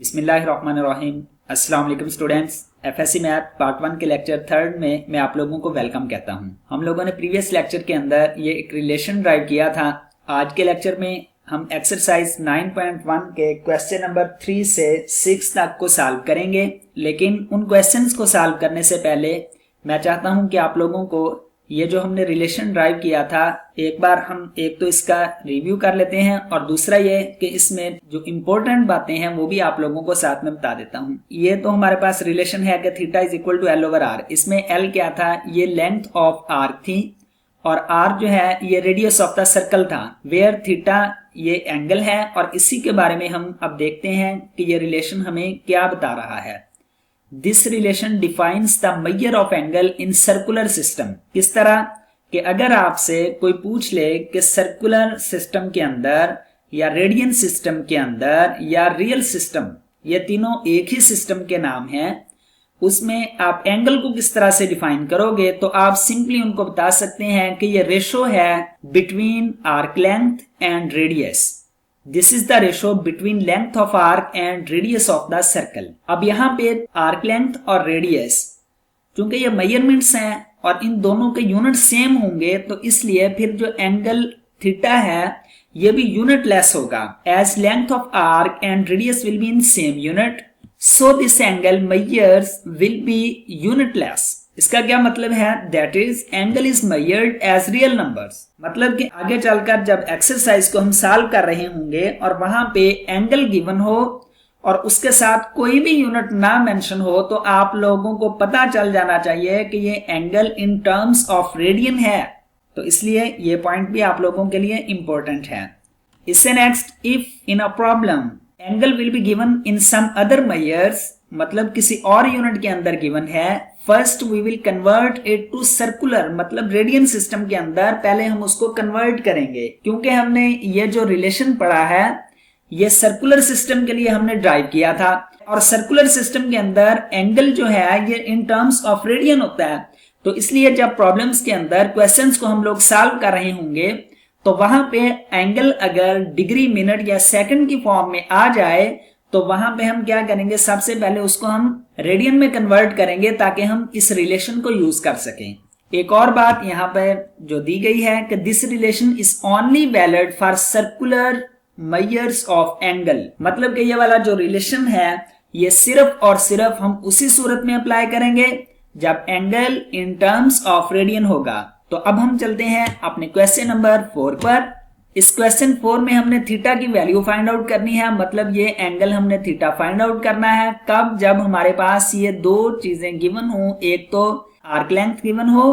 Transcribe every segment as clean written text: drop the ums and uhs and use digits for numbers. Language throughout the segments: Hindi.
बिस्मिल्लाहिर्रहमानिर्रहीम। अस्सलाम वालेकुम स्टूडेंट्स। एफएससी मैथ पार्ट 1 के लेक्चर 3 में मैं आप लोगों को वेलकम कहता हूं। हम लोगों ने प्रीवियस लेक्चर के अंदर ये एक रिलेशन ड्राइव किया था। आज के लेक्चर में हम एक्सरसाइज 9.1 के क्वेश्चन नंबर 3 से 6 तक को सॉल्व करेंगे। लेकिन उन क्वेश्चंस को सॉल्व करने से पहले मैं चाहता हूं कि आप लोगों को ये जो हमने रिलेशन ड्राइव किया था एक बार हम एक तो इसका रिव्यू कर लेते हैं और दूसरा ये कि इसमें जो इम्पोर्टेंट बातें हैं वो भी आप लोगों को साथ में बता देता हूं। ये तो हमारे पास रिलेशन है कि theta is equal to L over R. इसमें एल क्या था, ये लेंथ ऑफ आर्क थी और आर जो है ये रेडियस ऑफ द सर्कल था। वेयर थीटा ये एंगल है और इसी के बारे में हम अब देखते हैं कि ये रिलेशन हमें क्या बता रहा है। This relation defines the measure of angle in circular system। किस तरह कि अगर आपसे कोई पूछ ले कि सर्कुलर सिस्टम के अंदर या रेडियन सिस्टम के अंदर या रियल सिस्टम, ये तीनों एक ही सिस्टम के नाम हैं, उसमें आप एंगल को किस तरह से डिफाइन करोगे तो आप सिंपली उनको बता सकते हैं कि ये रेशो है between arc length and radius. This is the ratio between length of arc and radius of the circle. अब यहाँ पे आर्क लेंथ और रेडियस चूंकि ये मेजरमेंट्स हैं और इन दोनों के यूनिट सेम होंगे तो इसलिए फिर जो एंगल थीटा है ये भी यूनिट लेस होगा। As length of arc and radius will be in same unit so this angle measures will be unit less. इसका क्या मतलब है, that is angle is measured as real numbers. मतलब कि आगे चलकर जब एक्सरसाइज को हम सॉल्व कर रहे होंगे और वहां पे एंगल गिवन हो और उसके साथ कोई भी यूनिट ना मेंशन हो तो आप लोगों को पता चल जाना चाहिए कि ये angle in terms of radian है। तो इसलिए ये पॉइंट भी आप लोगों के लिए इंपॉर्टेंट है। इससे next, if in a problem angle will be given in some other measures, मतलब किसी और यूनिट के अंदर गिवन है, first we will convert it to circular, मतलब रेडियन सिस्टम के अंदर पहले हम उसको कन्वर्ट करेंगे क्योंकि हमने ये जो रिलेशन पढ़ा है ये सर्कुलर सिस्टम के लिए हमने ड्राइव किया था और सर्कुलर सिस्टम के अंदर एंगल जो है ये इन टर्म्स ऑफ रेडियन होता है। तो इसलिए जब प्रॉब्लम्स के अंदर क्वेश्चंस को हम लोग सॉल्व कर रहे होंगे तो वहां पे एंगल अगर डिग्री, मिनट या सेकंड की फॉर्म में आ जाए तो वहां पे हम क्या करेंगे, सबसे पहले उसको हम रेडियन में कन्वर्ट करेंगे ताकि हम इस रिलेशन को यूज कर सकें। एक और बात यहाँ पे जो दी गई है कि this relation is only valid for circular measures of angle, मतलब कि ये वाला जो रिलेशन है ये सिर्फ और सिर्फ हम उसी सूरत में अप्लाई करेंगे जब angle in terms of radian होगा। तो अब हम चलते हैं अपने क्वेश्चन नंबर 4 पर। इस क्वेश्चन 4 में हमने थीटा की वैल्यू फाइंड आउट करनी है, मतलब ये एंगल हमने थीटा फाइंड आउट करना है कब, जब हमारे पास ये दो चीजें गिवन हो, एक तो आर्क लेंथ गिवन हो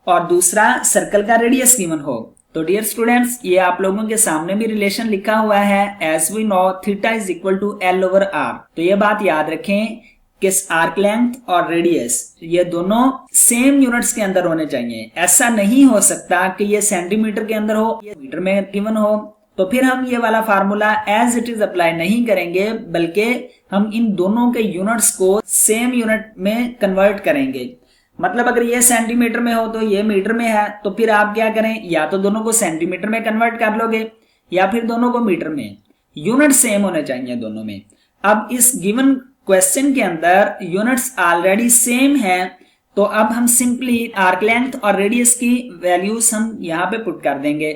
और दूसरा सर्कल का रेडियस गिवन हो। तो डियर स्टूडेंट्स, ये आप लोगों के सामने भी रिलेशन लिखा हुआ है, as we know theta is equal to L over R. तो ये बात याद रखें कि आर्क लेंथ और रेडियस ये दोनों सेम यूनिट्स के अंदर होने चाहिए। ऐसा नहीं हो सकता कि ये सेंटीमीटर के अंदर हो, ये मीटर में गिवन हो, तो फिर हम ये वाला formula as it is apply नहीं करेंगे बल्कि हम इन दोनों के यूनिट्स को सेम यूनिट में कन्वर्ट करेंगे। मतलब अगर ये सेंटीमीटर में हो तो ये मीटर में है तो फिर आप क्या करें, या तो दोनों को सेंटीमीटर में कन्वर्ट कर लोगे या फिर दोनों को मीटर में। यूनिट सेम होने चाहिए दोनों में। अब इस गिवन क्वेश्चन के अंदर यूनिट्स ऑलरेडी सेम है तो अब हम सिंपली आर्क लेंथ और रेडियस की वैल्यूज हम यहाँ पे पुट कर देंगे।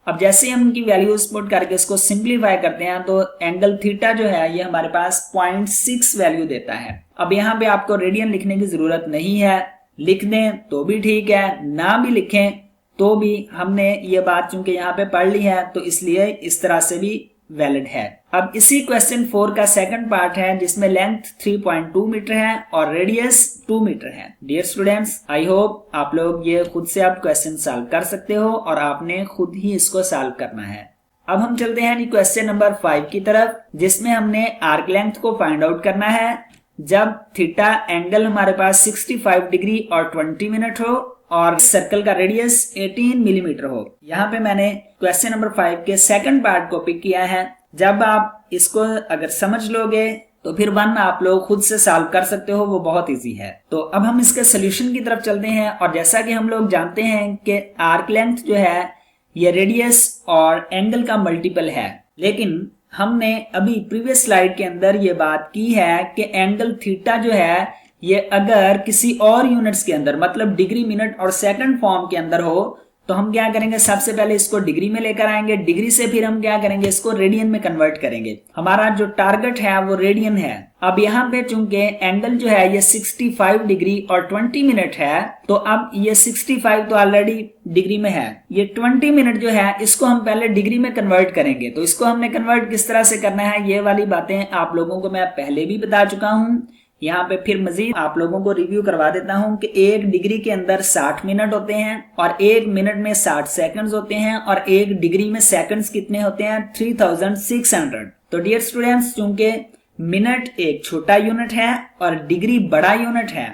अब जैसे हम इनकी वैल्यूज पुट करके इसको सिंप्लीफाई करते हैं तो एंगल थीटा जो है ये हमारे पास 0.6 वैल्यू देता है। अब यहाँ पे आपको रेडियन लिखने की जरूरत नहीं है, लिख दें तो भी ठीक है, ना भी लिखें तो भी हमने ये बात चूंकि यहाँ पे पढ़ ली है तो इसलिए इस तरह से भी वैलिड है। अब इसी क्वेश्चन 4 का सेकंड पार्ट है जिसमें लेंथ 3.2 मीटर है और रेडियस 2 मीटर है। डियर स्टूडेंट्स, आई होप आप लोग ये खुद से आप क्वेश्चन सॉल्व कर सकते हो और आपने खुद ही इसको सॉल्व करना है। अब हम चलते हैं क्वेश्चन नंबर 5 की तरफ जिसमें हमने आर्क लेंथ को फाइंड आउट करना है जब थीटा एंगल हमारे पास 65 डिग्री और 20 मिनट हो और सर्कल का रेडियस 18 मिलीमीटर हो। यहाँ पे मैंने क्वेश्चन नंबर 5 के सेकंड पार्ट को पिक किया है। जब आप इसको अगर समझ लोगे तो फिर 1 आप लोग खुद से सॉल्व कर सकते हो, वो बहुत इजी है। तो अब हम इसके सोल्यूशन की तरफ चलते हैं और जैसा कि हम लोग जानते हैं कि आर्क लेंथ जो है ये रेडियस और एंगल का मल्टीपल है, लेकिन हमने अभी प्रीवियस स्लाइड के अंदर ये बात की है कि एंगल थीटा जो है ये अगर किसी और यूनिट्स के अंदर मतलब डिग्री, मिनट और सेकंड फॉर्म के अंदर हो तो हम क्या करेंगे, सबसे पहले इसको डिग्री में लेकर आएंगे, डिग्री से फिर हम क्या करेंगे, इसको रेडियन में कन्वर्ट करेंगे। हमारा जो टारगेट है वो रेडियन है। अब यहाँ पे चूंकि एंगल जो है ये 65 डिग्री और 20 मिनट है, तो अब ये 65 तो ऑलरेडी डिग्री में है, ये 20 मिनट जो है इसको हम पहले डिग्री में कन्वर्ट करेंगे। तो इसको हमने कन्वर्ट किस तरह से करना है, ये वाली बातें आप लोगों को मैं पहले भी बता चुका हूँ। यहाँ पे फिर मजीद आप लोगों को रिव्यू करवा देता हूँ कि 1 डिग्री के अंदर 60 मिनट होते हैं और 1 मिनट में 60 सेकंड्स होते हैं और 1 डिग्री में सेकंड्स कितने होते हैं, 3600। तो डियर स्टूडेंट्स, चूंकि मिनट एक छोटा यूनिट है और डिग्री बड़ा यूनिट है,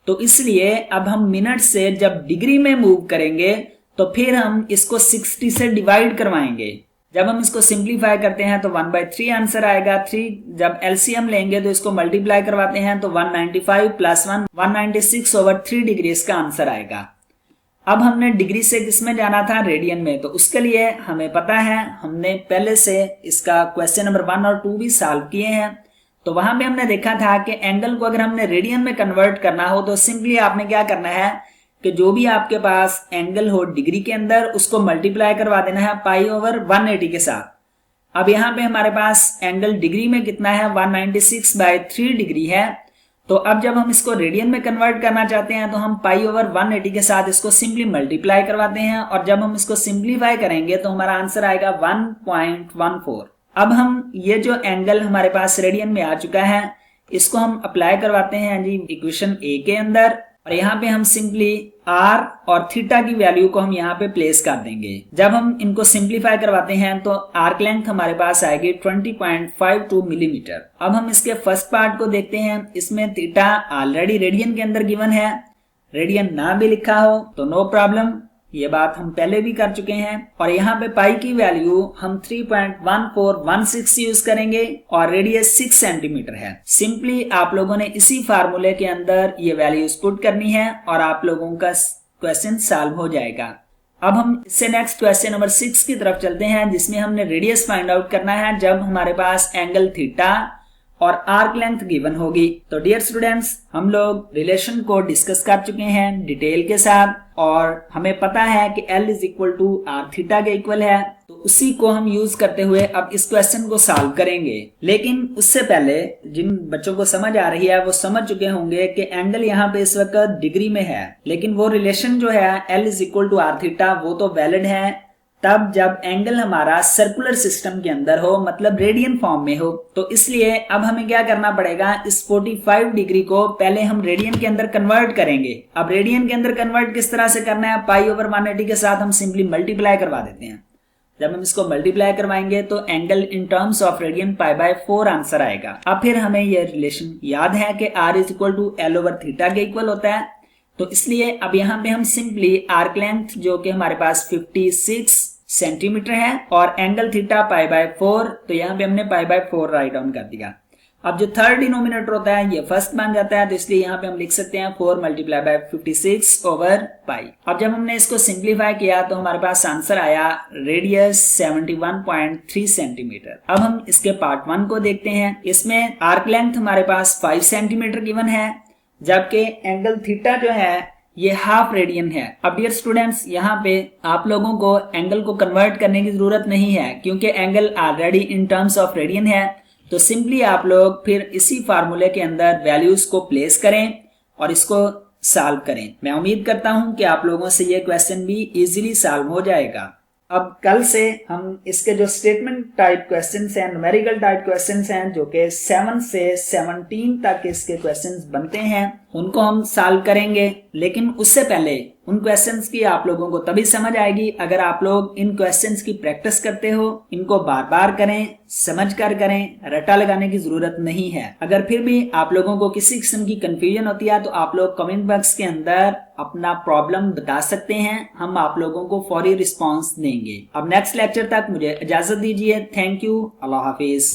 तो इसलिए अब हम मिनट से जब डिग्री में मूव करेंगे तो फिर हम इसको 60 से डिवाइड करवाएंगे। जब हम इसको सिंप्लीफाई करते हैं तो 1/3 आंसर आएगा। 3 जब एलसीएम लेंगे तो इसको मल्टीप्लाई करवाते हैं तो 195 + 1 196/3 डिग्री इसका आंसर आएगा। अब हमने डिग्री से किसमें जाना था, रेडियन में। तो उसके लिए हमें पता है, हमने पहले से इसका क्वेश्चन नंबर 1 और 2 भी सॉल्व किए हैं। तो वहां पे हमने देखा था कि एंगल को अगर हमने रेडियन में कन्वर्ट करना हो तो सिंपली आपने क्या करना है कि जो भी आपके पास एंगल हो डिग्री के अंदर उसको मल्टीप्लाई करवा देना है π/180 के साथ। अब यहाँ पे हमारे पास एंगल डिग्री में कितना है, 196/3 डिग्री है। तो अब जब हम इसको रेडियन में कन्वर्ट करना चाहते हैं तो हम π/180 के साथ इसको सिंपली मल्टीप्लाई करवाते हैं और जब हम इसको सिंप्लीफाई करेंगे तो हमारा आंसर आएगा 1.14। अब हम ये जो एंगल हमारे पास रेडियन में आ चुका है इसको हम अप्लाई करवाते हैं जी इक्वेशन ए के अंदर, और यहाँ पे हम सिंपली r और थीटा की वैल्यू को हम यहाँ पे प्लेस कर देंगे। जब हम इनको सिंप्लीफाई करवाते हैं तो आर्क लेंथ हमारे पास आएगी 20.52 मिलीमीटर। अब हम इसके फर्स्ट पार्ट को देखते हैं। इसमें थीटा ऑलरेडी रेडियन के अंदर गिवन है, रेडियन ना भी लिखा हो तो नो प्रॉब्लम, ये बात हम पहले भी कर चुके हैं। और यहाँ पे पाई की वैल्यू हम 3.1416 यूज करेंगे और रेडियस 6 सेंटीमीटर है। सिंपली आप लोगों ने इसी फार्मूले के अंदर ये वैल्यूज पुट करनी है और आप लोगों का क्वेश्चन सॉल्व हो जाएगा। अब हम इससे नेक्स्ट क्वेश्चन नंबर 6 की तरफ चलते हैं जिसमें हमने रेडियस फाइंड आउट करना है जब हमारे पास एंगल थीटा और आर्क लेंथ गिवन होगी। तो डियर स्टूडेंट्स, हम लोग रिलेशन को डिस्कस कर चुके हैं डिटेल के साथ और हमें पता है कि L = r थीटा के इक्वल है। तो उसी को हम यूज करते हुए अब इस क्वेश्चन को सॉल्व करेंगे। लेकिन उससे पहले जिन बच्चों को समझ आ रही है वो समझ चुके होंगे कि एंगल यहाँ पे इस वक्त डिग्री में है, लेकिन वो रिलेशन जो है L = r थीटा वो तो वैलिड है तब जब एंगल हमारा सर्कुलर सिस्टम के अंदर हो, मतलब रेडियन फॉर्म में हो। तो इसलिए अब हमें क्या करना पड़ेगा, इस 45 डिग्री को पहले हम रेडियन के अंदर कन्वर्ट करेंगे। अब रेडियन के अंदर कन्वर्ट किस तरह से करना है, π/180 के साथ हम सिंपली मल्टीप्लाई करवा देते हैं। जब हम इसको मल्टीप्लाई करवाएंगे तो angle in terms of radian π/4 answer आएगा। अब फिर हमें यह रिलेशन याद है कि r = L/θ के इक्वल होता है। तो इसलिए अब यहाँ पे हम सिंपली आर्क लेंथ जो कि हमारे पास 56 सेंटीमीटर है और एंगल थीटा π/4, तो यहाँ पे हमने π/4 राइट डाउन कर दिया। अब जो थर्ड डिनोमिनेटर होता है ये फर्स्ट बन जाता है, तो इसलिए यहाँ पे हम लिख सकते हैं 4 × 56/π। अब जब हमने इसको सिंप्लीफाई किया तो हमारे पास आंसर आया रेडियस 71.3 सेंटीमीटर। अब हम इसके पार्ट 1 को देखते हैं। इसमें आर्क लेंथ हमारे पास 5 सेंटीमीटर गिवन है जबकि एंगल थीटा जो है ये हाफ रेडियन है। अब डियर स्टूडेंट्स, यहाँ पे आप लोगों को एंगल को कन्वर्ट करने की जरूरत नहीं है क्योंकि angle already in terms of radian है। तो सिंपली आप लोग फिर इसी फार्मूले के अंदर वैल्यूज को प्लेस करें और इसको सॉल्व करें। मैं उम्मीद करता हूं कि आप लोगों से ये क्वेश्चन भी इजीली सॉल्व हो जाएगा। अब कल से हम इसके जो स्टेटमेंट टाइप क्वेश्चंस हैं, न्यूमेरिकल टाइप क्वेश्चंस हैं जो कि 7 से 17 तक इसके क्वेश्चंस बनते हैं, उनको हम सॉल्व करेंगे। लेकिन उससे पहले उन क्वेश्चंस की आप लोगों को तभी समझ आएगी अगर आप लोग इन क्वेश्चंस की प्रैक्टिस करते हो, इनको बार बार करें, समझ कर करें, रट्टा लगाने की जरूरत नहीं है। अगर फिर भी आप लोगों को किसी किस्म की कंफ्यूजन होती है तो आप लोग कमेंट बॉक्स के अंदर अपना प्रॉब्लम बता सकते हैं, हम आप लोगों को फौरी रिस्पॉन्स देंगे। अब नेक्स्ट लेक्चर तक मुझे इजाजत दीजिए। Thank you, Allah Hafiz.